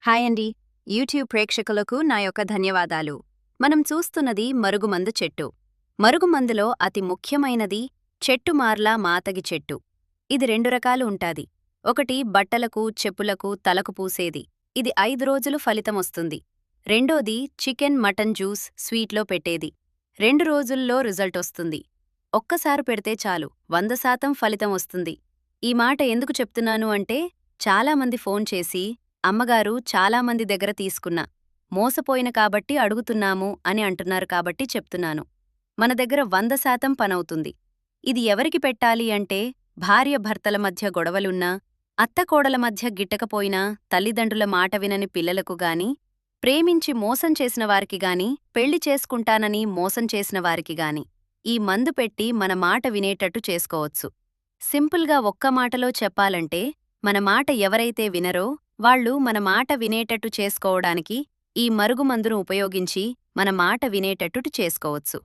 Hi అండి. YouTube ప్రేక్షకులకు నా యొక్క ధన్యవాదాలు. మనం చూస్తున్నది మరుగుమందు చెట్టు. మరుగుమందులో అతి ముఖ్యమైనది చెట్టుమార్ల మాతగి చెట్టు. ఇది 2 రకాలు ఉంటాది. ఒకటి బట్టలకు, చెప్పులకు, తలకు పూసేది. ఇది 5 రోజులు ఫలితమొస్తుంది. రెండోది చికెన్, మటన్ జ్యూస్, స్వీట్లో పెట్టేది. 2 రోజుల్లో రిజల్టొస్తుంది. ఒక్కసారి పెడితే చాలు 100% ఫలితం వస్తుంది. ఈ మాట ఎందుకు చెప్తున్నాను అంటే చాలామంది ఫోన్ చేసి అమ్మగారు చాలామంది దగ్గర తీసుకున్నా మోసపోయిన కాబట్టి అడుగుతున్నాము అని అంటున్నారు కాబట్టి చెప్తున్నాను. మన దగ్గర 100% పనవుతుంది. ఇది ఎవరికి పెట్టాలి అంటే భార్య భర్తల మధ్య గొడవలున్నా, అత్తకోడల మధ్య గిట్టకపోయినా, తల్లిదండ్రుల మాట వినని పిల్లలకు గాని, ప్రేమించి మోసం చేసిన వారికి గాని, పెళ్లి చేసుకుంటానని మోసం చేసిన వారికి గాని ఈ మందు పెట్టి మన మాట వినేటట్టు చేసుకోవచ్చు. సింపుల్గా ఒక్క మాటలో చెప్పాలంటే మన మాట ఎవరైతే వినరో వాళ్ళు మన మాట వినేటట్టు చేసుకోవడానికి ఈ మరుగుమందును ఉపయోగించి మన మాట వినేటట్టు చేసుకోవచ్చు.